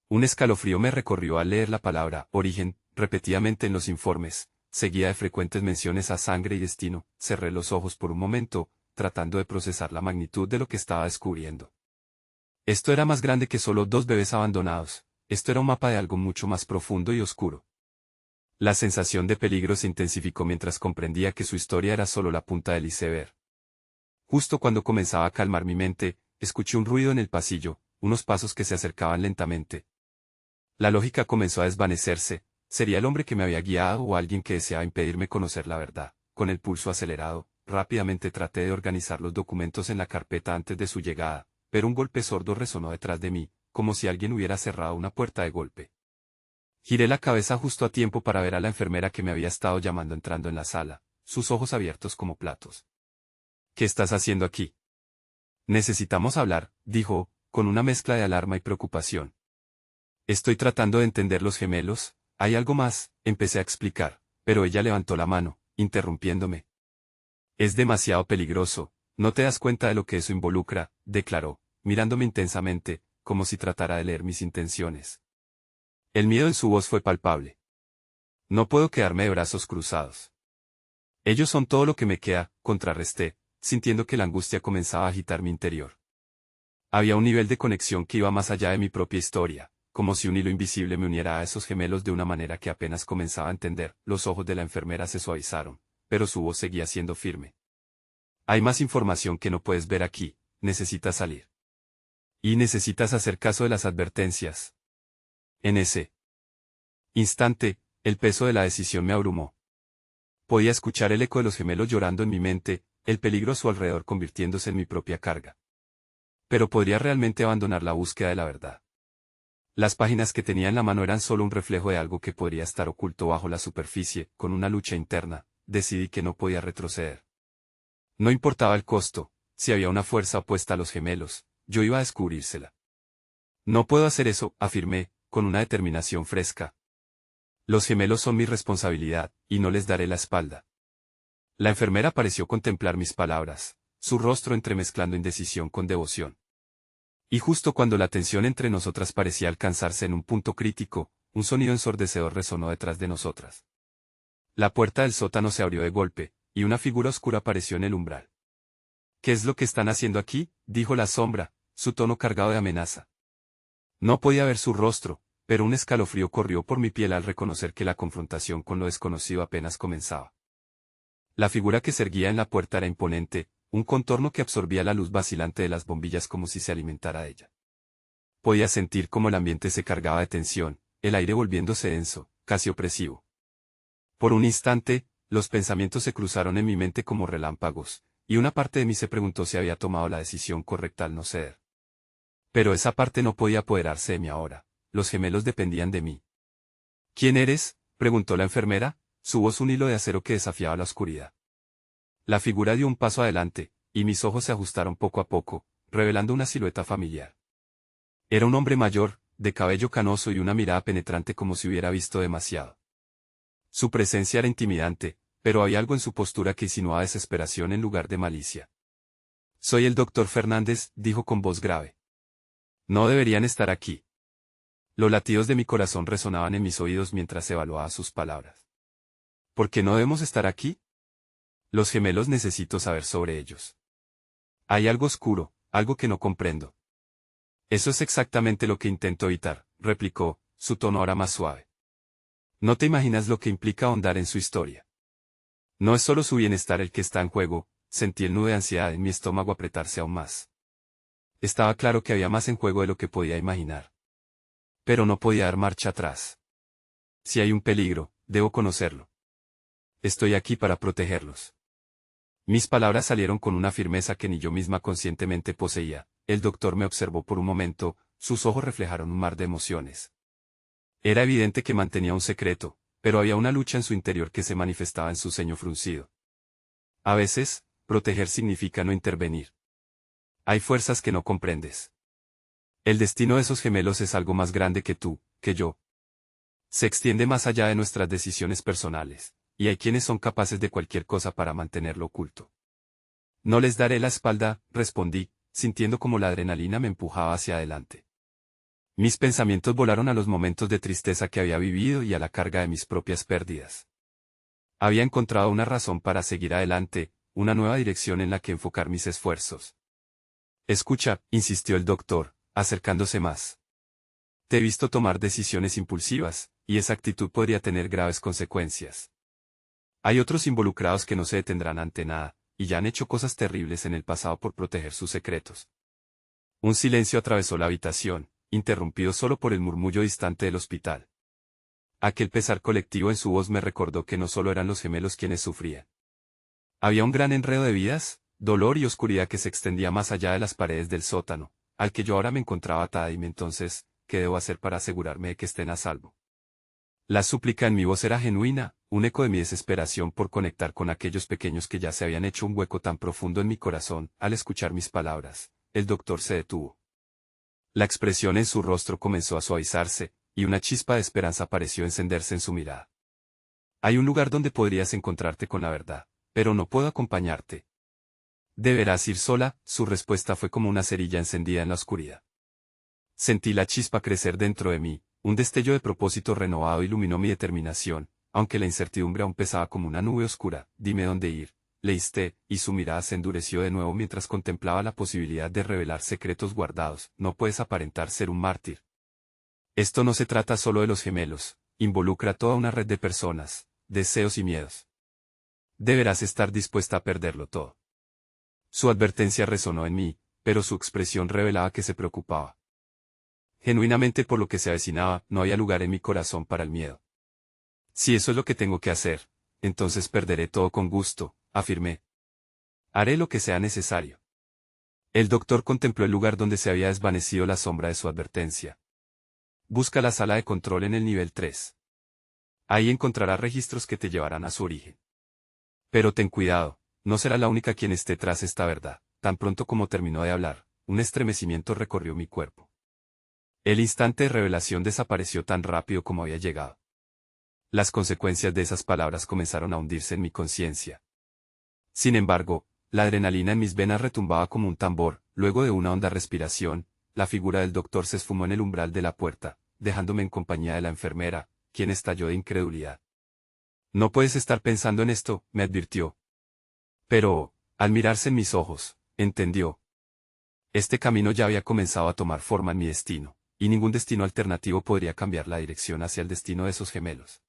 Un escalofrío me recorrió al leer la palabra origen repetidamente en los informes, seguida de frecuentes menciones a sangre y destino. Cerré los ojos por un momento, tratando de procesar la magnitud de lo que estaba descubriendo. Esto era más grande que solo 2 bebés abandonados. Esto era un mapa de algo mucho más profundo y oscuro. La sensación de peligro se intensificó mientras comprendía que su historia era solo la punta del iceberg. Justo cuando comenzaba a calmar mi mente, escuché un ruido en el pasillo, unos pasos que se acercaban lentamente. La lógica comenzó a desvanecerse. ¿Sería el hombre que me había guiado o alguien que deseaba impedirme conocer la verdad? Con el pulso acelerado, rápidamente traté de organizar los documentos en la carpeta antes de su llegada, pero un golpe sordo resonó detrás de mí, como si alguien hubiera cerrado una puerta de golpe. Giré la cabeza justo a tiempo para ver a la enfermera que me había estado llamando entrando en la sala, sus ojos abiertos como platos. ¿Qué estás haciendo aquí? Necesitamos hablar, dijo, con una mezcla de alarma y preocupación. Estoy tratando de entender los gemelos. Hay algo más, empecé a explicar, pero ella levantó la mano, interrumpiéndome. Es demasiado peligroso, no te das cuenta de lo que eso involucra, declaró, mirándome intensamente, como si tratara de leer mis intenciones. El miedo en su voz fue palpable. No puedo quedarme de brazos cruzados. Ellos son todo lo que me queda, contrarresté, sintiendo que la angustia comenzaba a agitar mi interior. Había un nivel de conexión que iba más allá de mi propia historia, como si un hilo invisible me uniera a esos gemelos de una manera que apenas comenzaba a entender. Los ojos de la enfermera se suavizaron, pero su voz seguía siendo firme. Hay más información que no puedes ver aquí, necesitas salir. Y necesitas hacer caso de las advertencias. En ese instante, el peso de la decisión me abrumó. Podía escuchar el eco de los gemelos llorando en mi mente, el peligro a su alrededor convirtiéndose en mi propia carga. Pero ¿podría realmente abandonar la búsqueda de la verdad? Las páginas que tenía en la mano eran solo un reflejo de algo que podría estar oculto bajo la superficie. Con una lucha interna, decidí que no podía retroceder. No importaba el costo, si había una fuerza opuesta a los gemelos, yo iba a descubrírsela. No puedo hacer eso, afirmé, con una determinación fresca. Los gemelos son mi responsabilidad, y no les daré la espalda. La enfermera pareció contemplar mis palabras, su rostro entremezclando indecisión con devoción. Y justo cuando la tensión entre nosotras parecía alcanzarse en un punto crítico, un sonido ensordecedor resonó detrás de nosotras. La puerta del sótano se abrió de golpe, y una figura oscura apareció en el umbral. «¿Qué es lo que están haciendo aquí?», dijo la sombra, su tono cargado de amenaza. No podía ver su rostro, pero un escalofrío corrió por mi piel al reconocer que la confrontación con lo desconocido apenas comenzaba. La figura que se erguía en la puerta era imponente, un contorno que absorbía la luz vacilante de las bombillas como si se alimentara de ella. Podía sentir cómo el ambiente se cargaba de tensión, el aire volviéndose denso, casi opresivo. Por un instante, los pensamientos se cruzaron en mi mente como relámpagos, y una parte de mí se preguntó si había tomado la decisión correcta al no ceder. Pero esa parte no podía apoderarse de mí ahora, los gemelos dependían de mí. «¿Quién eres?», preguntó la enfermera, su voz un hilo de acero que desafiaba la oscuridad. La figura dio un paso adelante, y mis ojos se ajustaron poco a poco, revelando una silueta familiar. Era un hombre mayor, de cabello canoso y una mirada penetrante como si hubiera visto demasiado. Su presencia era intimidante, pero había algo en su postura que insinuaba desesperación en lugar de malicia. «Soy el doctor Fernández», dijo con voz grave. «No deberían estar aquí». Los latidos de mi corazón resonaban en mis oídos mientras evaluaba sus palabras. «¿Por qué no debemos estar aquí?». «Los gemelos necesito saber sobre ellos. Hay algo oscuro, algo que no comprendo». «Eso es exactamente lo que intento evitar», replicó, su tono ahora más suave. «No te imaginas lo que implica ahondar en su historia. No es solo su bienestar el que está en juego», sentí el nudo de ansiedad en mi estómago apretarse aún más. Estaba claro que había más en juego de lo que podía imaginar. Pero no podía dar marcha atrás. Si hay un peligro, debo conocerlo. Estoy aquí para protegerlos. Mis palabras salieron con una firmeza que ni yo misma conscientemente poseía. El doctor me observó por un momento, sus ojos reflejaron un mar de emociones. Era evidente que mantenía un secreto, pero había una lucha en su interior que se manifestaba en su ceño fruncido. A veces, proteger significa no intervenir. Hay fuerzas que no comprendes. El destino de esos gemelos es algo más grande que tú, que yo. Se extiende más allá de nuestras decisiones personales, y hay quienes son capaces de cualquier cosa para mantenerlo oculto. «No les daré la espalda», respondí, sintiendo como la adrenalina me empujaba hacia adelante. Mis pensamientos volaron a los momentos de tristeza que había vivido y a la carga de mis propias pérdidas. Había encontrado una razón para seguir adelante, una nueva dirección en la que enfocar mis esfuerzos. «Escucha», insistió el doctor, acercándose más. «Te he visto tomar decisiones impulsivas, y esa actitud podría tener graves consecuencias. Hay otros involucrados que no se detendrán ante nada, y ya han hecho cosas terribles en el pasado por proteger sus secretos». Un silencio atravesó la habitación, interrumpido solo por el murmullo distante del hospital. Aquel pesar colectivo en su voz me recordó que no solo eran los gemelos quienes sufrían. Había un gran enredo de vidas, dolor y oscuridad que se extendía más allá de las paredes del sótano, al que yo ahora me encontraba atada. Y entonces, ¿qué debo hacer para asegurarme de que estén a salvo? La súplica en mi voz era genuina, un eco de mi desesperación por conectar con aquellos pequeños que ya se habían hecho un hueco tan profundo en mi corazón. Al escuchar mis palabras, el doctor se detuvo. La expresión en su rostro comenzó a suavizarse, y una chispa de esperanza pareció encenderse en su mirada. «Hay un lugar donde podrías encontrarte con la verdad, pero no puedo acompañarte». «Deberás ir sola», su respuesta fue como una cerilla encendida en la oscuridad. Sentí la chispa crecer dentro de mí, un destello de propósito renovado iluminó mi determinación, aunque la incertidumbre aún pesaba como una nube oscura. «Dime dónde ir», le insté, y su mirada se endureció de nuevo mientras contemplaba la posibilidad de revelar secretos guardados. «No puedes aparentar ser un mártir. Esto no se trata solo de los gemelos, involucra a toda una red de personas, deseos y miedos. Deberás estar dispuesta a perderlo todo». Su advertencia resonó en mí, pero su expresión revelaba que se preocupaba genuinamente por lo que se avecinaba. No había lugar en mi corazón para el miedo. «Si eso es lo que tengo que hacer, entonces perderé todo con gusto», afirmé. «Haré lo que sea necesario». El doctor contempló el lugar donde se había desvanecido la sombra de su advertencia. «Busca la sala de control en el nivel 3. Ahí encontrarás registros que te llevarán a su origen. Pero ten cuidado, no será la única quien esté tras esta verdad», tan pronto como terminó de hablar, un estremecimiento recorrió mi cuerpo. El instante de revelación desapareció tan rápido como había llegado. Las consecuencias de esas palabras comenzaron a hundirse en mi conciencia. Sin embargo, la adrenalina en mis venas retumbaba como un tambor. Luego de una honda respiración, la figura del doctor se esfumó en el umbral de la puerta, dejándome en compañía de la enfermera, quien estalló de incredulidad. «No puedes estar pensando en esto», me advirtió. Pero, al mirarse en mis ojos, entendió. Este camino ya había comenzado a tomar forma en mi destino, y ningún destino alternativo podría cambiar la dirección hacia el destino de esos gemelos.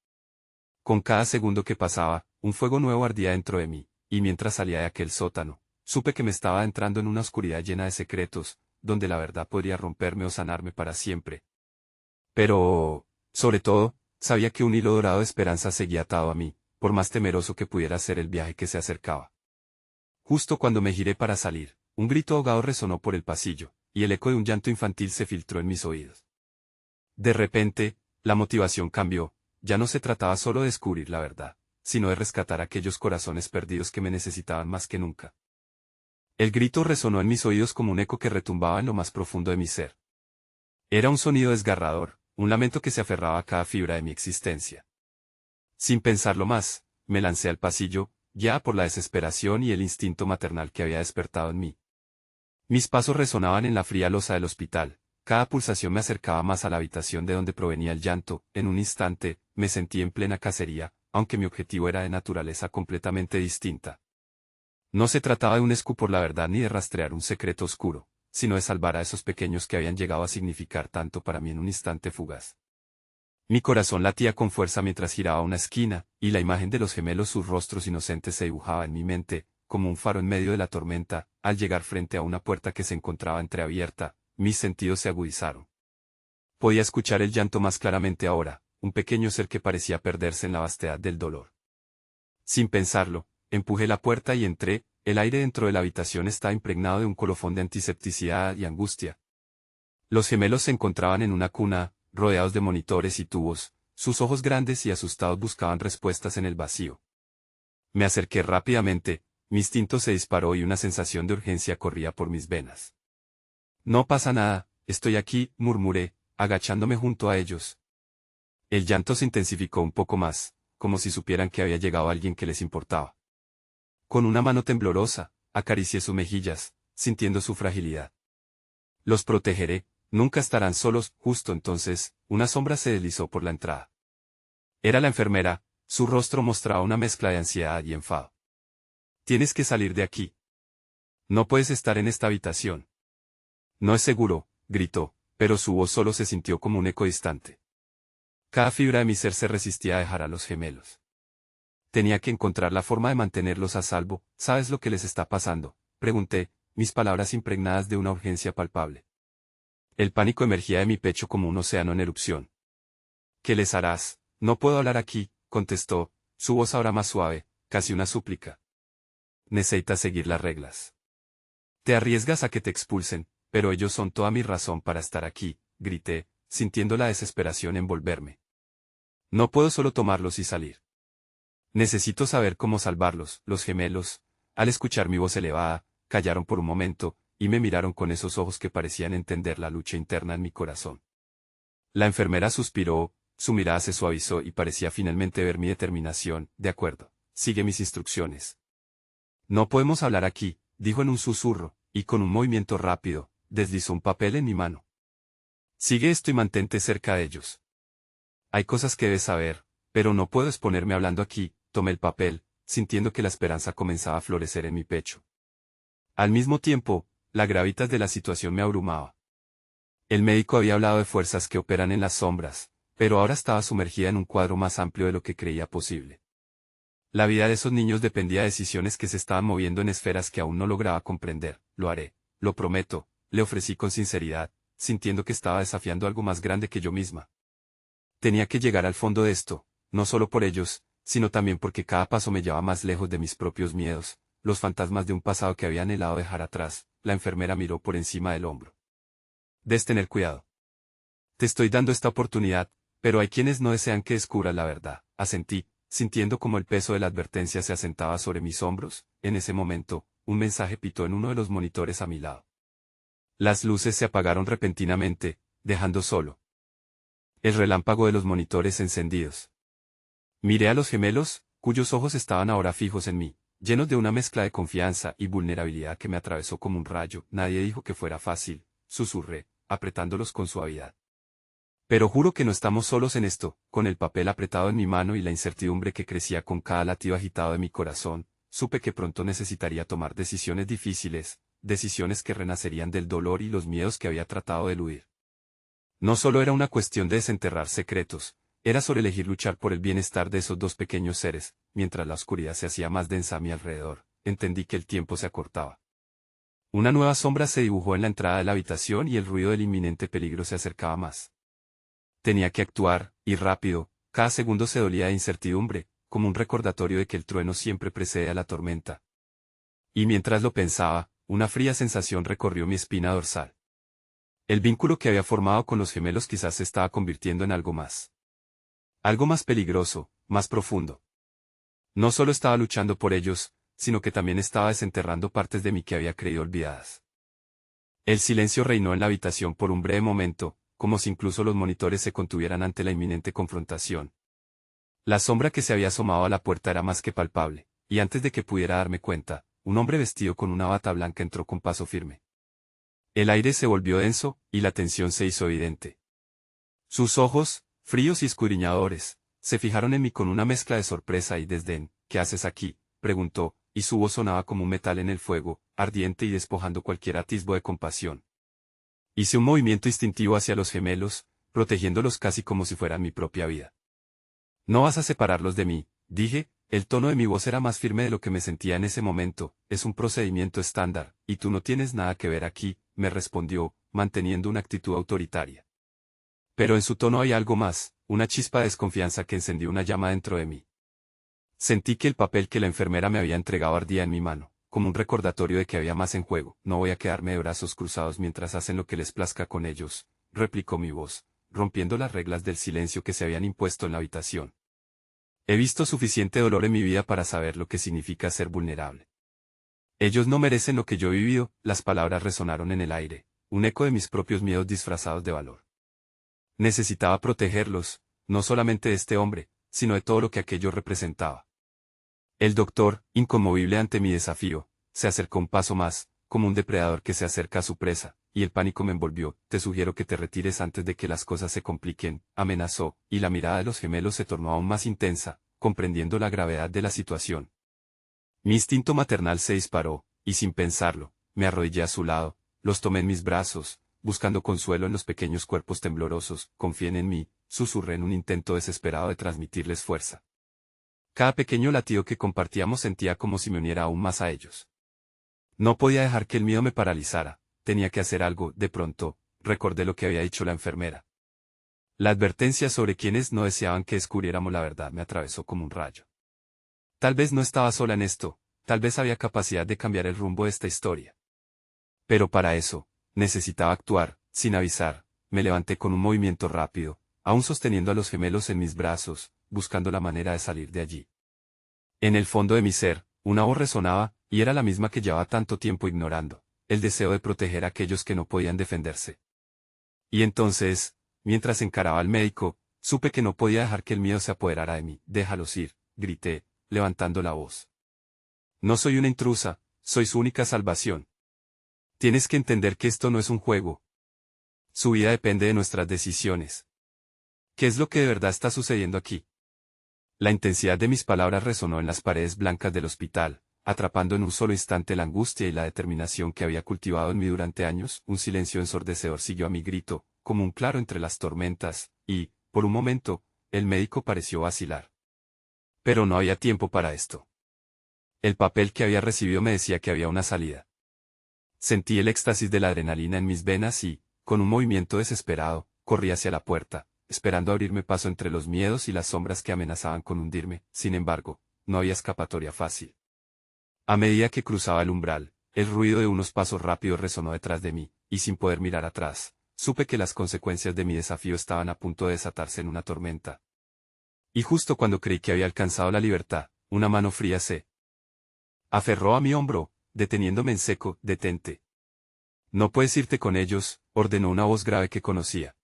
Con cada segundo que pasaba, un fuego nuevo ardía dentro de mí, y mientras salía de aquel sótano, supe que me estaba entrando en una oscuridad llena de secretos, donde la verdad podría romperme o sanarme para siempre. Pero, sobre todo, sabía que un hilo dorado de esperanza seguía atado a mí, por más temeroso que pudiera ser el viaje que se acercaba. Justo cuando me giré para salir, un grito ahogado resonó por el pasillo, y el eco de un llanto infantil se filtró en mis oídos. De repente, la motivación cambió, ya no se trataba solo de descubrir la verdad, sino de rescatar aquellos corazones perdidos que me necesitaban más que nunca. El grito resonó en mis oídos como un eco que retumbaba en lo más profundo de mi ser. Era un sonido desgarrador, un lamento que se aferraba a cada fibra de mi existencia. Sin pensarlo más, me lancé al pasillo, guiada por la desesperación y el instinto maternal que había despertado en mí. Mis pasos resonaban en la fría losa del hospital, cada pulsación me acercaba más a la habitación de donde provenía el llanto. En un instante, me sentí en plena cacería, aunque mi objetivo era de naturaleza completamente distinta. No se trataba de un escu por la verdad ni de rastrear un secreto oscuro, sino de salvar a esos pequeños que habían llegado a significar tanto para mí en un instante fugaz. Mi corazón latía con fuerza mientras giraba una esquina, y la imagen de los gemelos, sus rostros inocentes, se dibujaba en mi mente, como un faro en medio de la tormenta. Al llegar frente a una puerta que se encontraba entreabierta, mis sentidos se agudizaron. Podía escuchar el llanto más claramente ahora, un pequeño ser que parecía perderse en la vastedad del dolor. Sin pensarlo, empujé la puerta y entré. El aire dentro de la habitación estaba impregnado de un colofón de antisepticidad y angustia. Los gemelos se encontraban en una cuna, rodeados de monitores y tubos, sus ojos grandes y asustados buscaban respuestas en el vacío. Me acerqué rápidamente, mi instinto se disparó y una sensación de urgencia corría por mis venas. «No pasa nada, estoy aquí», murmuré, agachándome junto a ellos. El llanto se intensificó un poco más, como si supieran que había llegado alguien que les importaba. Con una mano temblorosa, acaricié sus mejillas, sintiendo su fragilidad. «Los protegeré, nunca estarán solos». Justo entonces, una sombra se deslizó por la entrada. Era la enfermera, su rostro mostraba una mezcla de ansiedad y enfado. «Tienes que salir de aquí. No puedes estar en esta habitación». «No es seguro», gritó, pero su voz solo se sintió como un eco distante. Cada fibra de mi ser se resistía a dejar a los gemelos. Tenía que encontrar la forma de mantenerlos a salvo. «¿Sabes lo que les está pasando?», pregunté, mis palabras impregnadas de una urgencia palpable. El pánico emergía de mi pecho como un océano en erupción. «¿Qué les harás?». «No puedo hablar aquí», contestó, su voz ahora más suave, casi una súplica. «Necesitas seguir las reglas. Te arriesgas a que te expulsen, pero ellos son toda mi razón para estar aquí», grité, sintiendo la desesperación envolverme. «No puedo solo tomarlos y salir. Necesito saber cómo salvarlos». Los gemelos, al escuchar mi voz elevada, callaron por un momento, y me miraron con esos ojos que parecían entender la lucha interna en mi corazón. La enfermera suspiró, su mirada se suavizó y parecía finalmente ver mi determinación. «De acuerdo, sigue mis instrucciones». «No podemos hablar aquí», dijo en un susurro, y con un movimiento rápido, deslizó un papel en mi mano. «Sigue esto y mantente cerca de ellos. Hay cosas que debes saber, pero no puedo exponerme hablando aquí». Tomé el papel, sintiendo que la esperanza comenzaba a florecer en mi pecho. Al mismo tiempo, la gravitas de la situación me abrumaba. El médico había hablado de fuerzas que operan en las sombras, pero ahora estaba sumergida en un cuadro más amplio de lo que creía posible. La vida de esos niños dependía de decisiones que se estaban moviendo en esferas que aún no lograba comprender. «Lo haré, lo prometo», le ofrecí con sinceridad, sintiendo que estaba desafiando algo más grande que yo misma. Tenía que llegar al fondo de esto, no solo por ellos, sino también porque cada paso me llevaba más lejos de mis propios miedos, los fantasmas de un pasado que había anhelado dejar atrás. La enfermera miró por encima del hombro. «Debes tener cuidado. Te estoy dando esta oportunidad, pero hay quienes no desean que descubras la verdad», asentí, sintiendo como el peso de la advertencia se asentaba sobre mis hombros. En ese momento, un mensaje pitó en uno de los monitores a mi lado. Las luces se apagaron repentinamente, dejando solo el relámpago de los monitores encendidos. Miré a los gemelos, cuyos ojos estaban ahora fijos en mí, llenos de una mezcla de confianza y vulnerabilidad que me atravesó como un rayo. Nadie dijo que fuera fácil, susurré, apretándolos con suavidad. Pero juro que no estamos solos en esto. Con el papel apretado en mi mano y la incertidumbre que crecía con cada latido agitado de mi corazón, supe que pronto necesitaría tomar decisiones difíciles, decisiones que renacerían del dolor y los miedos que había tratado de eludir. No solo era una cuestión de desenterrar secretos, era sobre elegir luchar por el bienestar de esos dos pequeños seres. Mientras la oscuridad se hacía más densa a mi alrededor, entendí que el tiempo se acortaba. Una nueva sombra se dibujó en la entrada de la habitación y el ruido del inminente peligro se acercaba más. Tenía que actuar, y rápido. Cada segundo se dolía de incertidumbre, como un recordatorio de que el trueno siempre precede a la tormenta. Y mientras lo pensaba, una fría sensación recorrió mi espina dorsal. El vínculo que había formado con los gemelos quizás se estaba convirtiendo en algo más. Algo más peligroso, más profundo. No solo estaba luchando por ellos, sino que también estaba desenterrando partes de mí que había creído olvidadas. El silencio reinó en la habitación por un breve momento, como si incluso los monitores se contuvieran ante la inminente confrontación. La sombra que se había asomado a la puerta era más que palpable, y antes de que pudiera darme cuenta, un hombre vestido con una bata blanca entró con paso firme. El aire se volvió denso, y la tensión se hizo evidente. Sus ojos, fríos y escudriñadores, se fijaron en mí con una mezcla de sorpresa y desdén. ¿Qué haces aquí?, preguntó, y su voz sonaba como un metal en el fuego, ardiente y despojando cualquier atisbo de compasión. Hice un movimiento instintivo hacia los gemelos, protegiéndolos casi como si fueran mi propia vida. No vas a separarlos de mí, dije. El tono de mi voz era más firme de lo que me sentía en ese momento. Es un procedimiento estándar, y tú no tienes nada que ver aquí, me respondió, manteniendo una actitud autoritaria. Pero en su tono hay algo más, una chispa de desconfianza que encendió una llama dentro de mí. Sentí que el papel que la enfermera me había entregado ardía en mi mano, como un recordatorio de que había más en juego. No voy a quedarme de brazos cruzados mientras hacen lo que les plazca con ellos, replicó mi voz, rompiendo las reglas del silencio que se habían impuesto en la habitación. He visto suficiente dolor en mi vida para saber lo que significa ser vulnerable. Ellos no merecen lo que yo he vivido. Las palabras resonaron en el aire, un eco de mis propios miedos disfrazados de valor. Necesitaba protegerlos, no solamente de este hombre, sino de todo lo que aquello representaba. El doctor, inconmovible ante mi desafío, se acercó un paso más, como un depredador que se acerca a su presa, y el pánico me envolvió. Te sugiero que te retires antes de que las cosas se compliquen, amenazó, y la mirada de los gemelos se tornó aún más intensa, comprendiendo la gravedad de la situación. Mi instinto maternal se disparó, y sin pensarlo, me arrodillé a su lado, los tomé en mis brazos, buscando consuelo en los pequeños cuerpos temblorosos. Confíen en mí, susurré en un intento desesperado de transmitirles fuerza. Cada pequeño latido que compartíamos sentía como si me uniera aún más a ellos. No podía dejar que el miedo me paralizara, tenía que hacer algo. De pronto, recordé lo que había dicho la enfermera. La advertencia sobre quienes no deseaban que descubriéramos la verdad me atravesó como un rayo. Tal vez no estaba sola en esto, tal vez había capacidad de cambiar el rumbo de esta historia. Pero para eso, necesitaba actuar, sin avisar. Me levanté con un movimiento rápido, aún sosteniendo a los gemelos en mis brazos, buscando la manera de salir de allí. En el fondo de mi ser, una voz resonaba, y era la misma que llevaba tanto tiempo ignorando, el deseo de proteger a aquellos que no podían defenderse. Y entonces, mientras encaraba al médico, supe que no podía dejar que el miedo se apoderara de mí. Déjalos ir, grité, levantando la voz. No soy una intrusa, soy su única salvación. Tienes que entender que esto no es un juego. Su vida depende de nuestras decisiones. ¿Qué es lo que de verdad está sucediendo aquí? La intensidad de mis palabras resonó en las paredes blancas del hospital, atrapando en un solo instante la angustia y la determinación que había cultivado en mí durante años. Un silencio ensordecedor siguió a mi grito, como un claro entre las tormentas, y, por un momento, el médico pareció vacilar. Pero no había tiempo para esto. El papel que había recibido me decía que había una salida. Sentí el éxtasis de la adrenalina en mis venas y, con un movimiento desesperado, corrí hacia la puerta, esperando abrirme paso entre los miedos y las sombras que amenazaban con hundirme. Sin embargo, no había escapatoria fácil. A medida que cruzaba el umbral, el ruido de unos pasos rápidos resonó detrás de mí, y sin poder mirar atrás, supe que las consecuencias de mi desafío estaban a punto de desatarse en una tormenta. Y justo cuando creí que había alcanzado la libertad, una mano fría se aferró a mi hombro, deteniéndome en seco, detente. No puedes irte con ellos, ordenó una voz grave que conocía.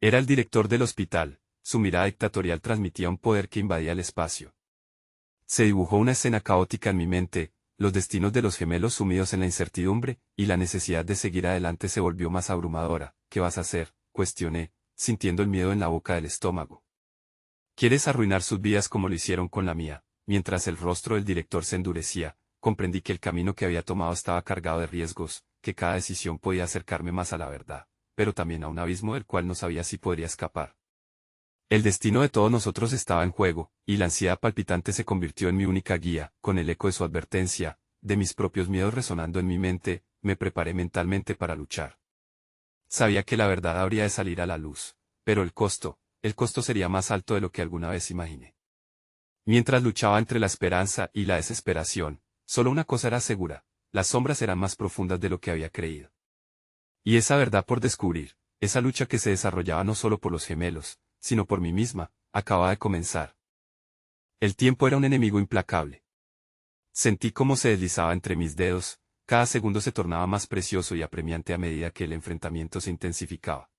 Era el director del hospital, su mirada dictatorial transmitía un poder que invadía el espacio. Se dibujó una escena caótica en mi mente, los destinos de los gemelos sumidos en la incertidumbre, y la necesidad de seguir adelante se volvió más abrumadora. ¿Qué vas a hacer?, cuestioné, sintiendo el miedo en la boca del estómago. ¿Quieres arruinar sus vidas como lo hicieron con la mía? Mientras el rostro del director se endurecía, comprendí que el camino que había tomado estaba cargado de riesgos, que cada decisión podía acercarme más a la verdad, pero también a un abismo del cual no sabía si podría escapar. El destino de todos nosotros estaba en juego, y la ansiedad palpitante se convirtió en mi única guía, con el eco de su advertencia, de mis propios miedos resonando en mi mente, me preparé mentalmente para luchar. Sabía que la verdad habría de salir a la luz, pero el costo sería más alto de lo que alguna vez imaginé. Mientras luchaba entre la esperanza y la desesperación, solo una cosa era segura, las sombras eran más profundas de lo que había creído. Y esa verdad por descubrir, esa lucha que se desarrollaba no solo por los gemelos, sino por mí misma, acababa de comenzar. El tiempo era un enemigo implacable. Sentí cómo se deslizaba entre mis dedos, cada segundo se tornaba más precioso y apremiante a medida que el enfrentamiento se intensificaba.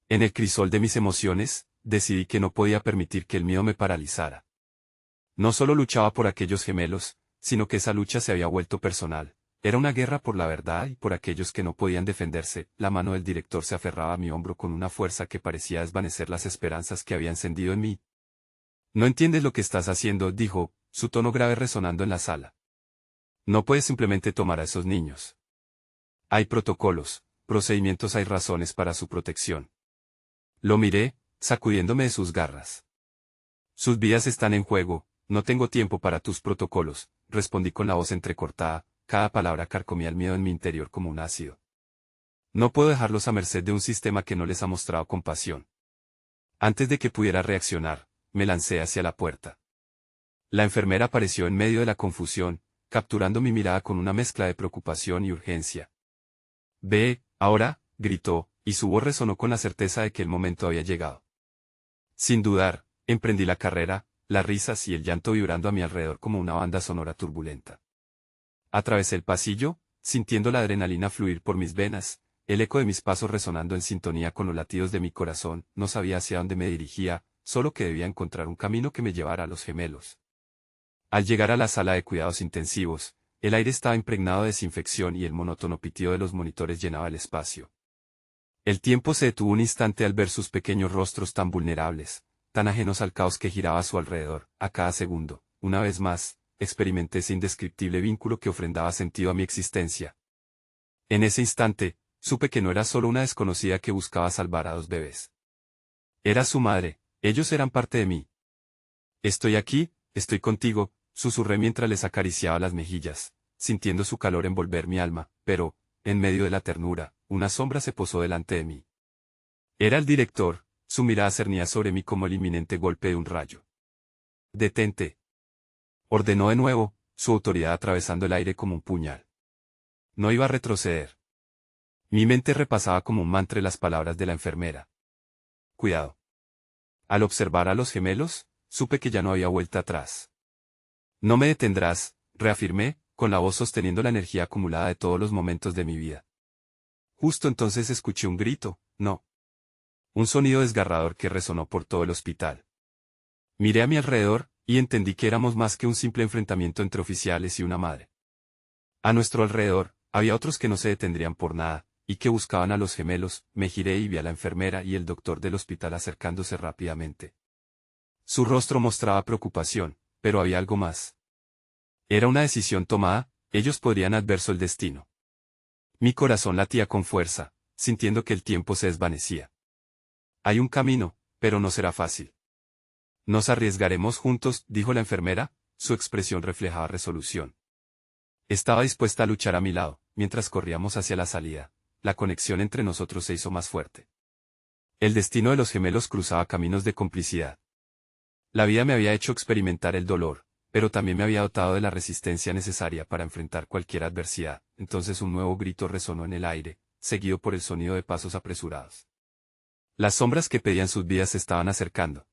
En el crisol de mis emociones, decidí que no podía permitir que el miedo me paralizara. No solo luchaba por aquellos gemelos, sino que esa lucha se había vuelto personal. Era una guerra por la verdad y por aquellos que no podían defenderse. La mano del director se aferraba a mi hombro con una fuerza que parecía desvanecer las esperanzas que había encendido en mí. No entiendes lo que estás haciendo, dijo, su tono grave resonando en la sala. No puedes simplemente tomar a esos niños. Hay protocolos, procedimientos, hay razones para su protección. Lo miré, sacudiéndome de sus garras. Sus vidas están en juego, no tengo tiempo para tus protocolos, respondí con la voz entrecortada, cada palabra carcomía el miedo en mi interior como un ácido. No puedo dejarlos a merced de un sistema que no les ha mostrado compasión. Antes de que pudiera reaccionar, me lancé hacia la puerta. La enfermera apareció en medio de la confusión, capturando mi mirada con una mezcla de preocupación y urgencia. «Ve, ahora», gritó, y su voz resonó con la certeza de que el momento había llegado. Sin dudar, emprendí la carrera, las risas y el llanto vibrando a mi alrededor como una banda sonora turbulenta. Atravesé el pasillo, sintiendo la adrenalina fluir por mis venas, el eco de mis pasos resonando en sintonía con los latidos de mi corazón. No sabía hacia dónde me dirigía, solo que debía encontrar un camino que me llevara a los gemelos. Al llegar a la sala de cuidados intensivos, el aire estaba impregnado de desinfección y el monótono pitido de los monitores llenaba el espacio. El tiempo se detuvo un instante al ver sus pequeños rostros tan vulnerables, tan ajenos al caos que giraba a su alrededor. A cada segundo, una vez más, experimenté ese indescriptible vínculo que ofrendaba sentido a mi existencia. En ese instante, supe que no era solo una desconocida que buscaba salvar a dos bebés. Era su madre, ellos eran parte de mí. Estoy aquí, estoy contigo, susurré mientras les acariciaba las mejillas, sintiendo su calor envolver mi alma, pero, en medio de la ternura, una sombra se posó delante de mí. Era el director, su mirada cernía sobre mí como el inminente golpe de un rayo. «Detente», ordenó de nuevo, su autoridad atravesando el aire como un puñal. No iba a retroceder. Mi mente repasaba como un mantra las palabras de la enfermera. Cuidado. Al observar a los gemelos, supe que ya no había vuelta atrás. No me detendrás, reafirmé, con la voz sosteniendo la energía acumulada de todos los momentos de mi vida. Justo entonces escuché un grito, no. Un sonido desgarrador que resonó por todo el hospital. Miré a mi alrededor, y entendí que éramos más que un simple enfrentamiento entre oficiales y una madre. A nuestro alrededor, había otros que no se detendrían por nada, y que buscaban a los gemelos. Me giré y vi a la enfermera y el doctor del hospital acercándose rápidamente. Su rostro mostraba preocupación, pero había algo más. Era una decisión tomada, ellos podrían adverso el destino. Mi corazón latía con fuerza, sintiendo que el tiempo se desvanecía. Hay un camino, pero no será fácil. Nos arriesgaremos juntos, dijo la enfermera, su expresión reflejaba resolución. Estaba dispuesta a luchar a mi lado, mientras corríamos hacia la salida. La conexión entre nosotros se hizo más fuerte. El destino de los gemelos cruzaba caminos de complicidad. La vida me había hecho experimentar el dolor, pero también me había dotado de la resistencia necesaria para enfrentar cualquier adversidad. Entonces un nuevo grito resonó en el aire, seguido por el sonido de pasos apresurados. Las sombras que pedían sus vidas se estaban acercando.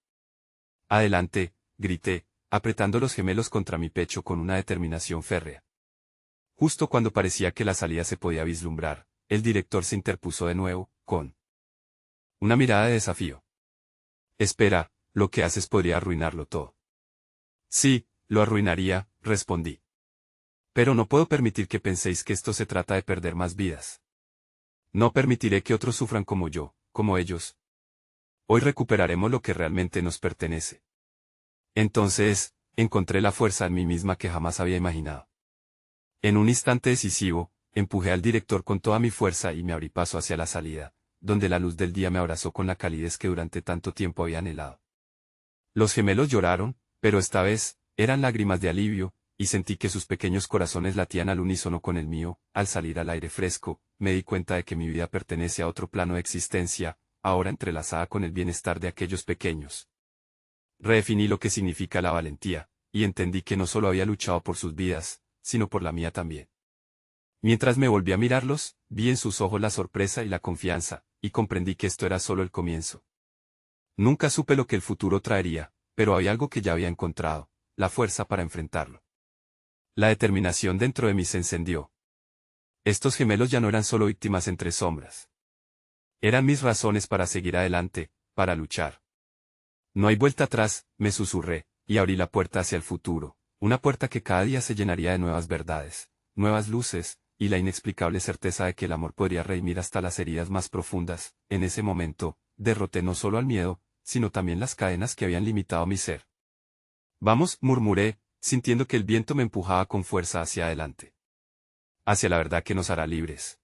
«Adelante», grité, apretando los gemelos contra mi pecho con una determinación férrea. Justo cuando parecía que la salida se podía vislumbrar, el director se interpuso de nuevo, con una mirada de desafío. Espera, lo que haces podría arruinarlo todo. Sí, lo arruinaría, respondí. Pero no puedo permitir que penséis que esto se trata de perder más vidas. No permitiré que otros sufran como yo, como ellos. Hoy recuperaremos lo que realmente nos pertenece. Entonces, encontré la fuerza en mí misma que jamás había imaginado. En un instante decisivo, empujé al director con toda mi fuerza y me abrí paso hacia la salida, donde la luz del día me abrazó con la calidez que durante tanto tiempo había anhelado. Los gemelos lloraron, pero esta vez, eran lágrimas de alivio, y sentí que sus pequeños corazones latían al unísono con el mío. Al salir al aire fresco, me di cuenta de que mi vida pertenece a otro plano de existencia, ahora entrelazada con el bienestar de aquellos pequeños. Redefiní lo que significa la valentía, y entendí que no solo había luchado por sus vidas, sino por la mía también. Mientras me volví a mirarlos, vi en sus ojos la sorpresa y la confianza, y comprendí que esto era solo el comienzo. Nunca supe lo que el futuro traería, pero había algo que ya había encontrado, la fuerza para enfrentarlo. La determinación dentro de mí se encendió. Estos gemelos ya no eran solo víctimas entre sombras. Eran mis razones para seguir adelante, para luchar. No hay vuelta atrás, me susurré, y abrí la puerta hacia el futuro, una puerta que cada día se llenaría de nuevas verdades, nuevas luces, y la inexplicable certeza de que el amor podría redimir hasta las heridas más profundas. En ese momento, derroté no solo al miedo, sino también las cadenas que habían limitado mi ser. Vamos, murmuré, sintiendo que el viento me empujaba con fuerza hacia adelante. Hacia la verdad que nos hará libres.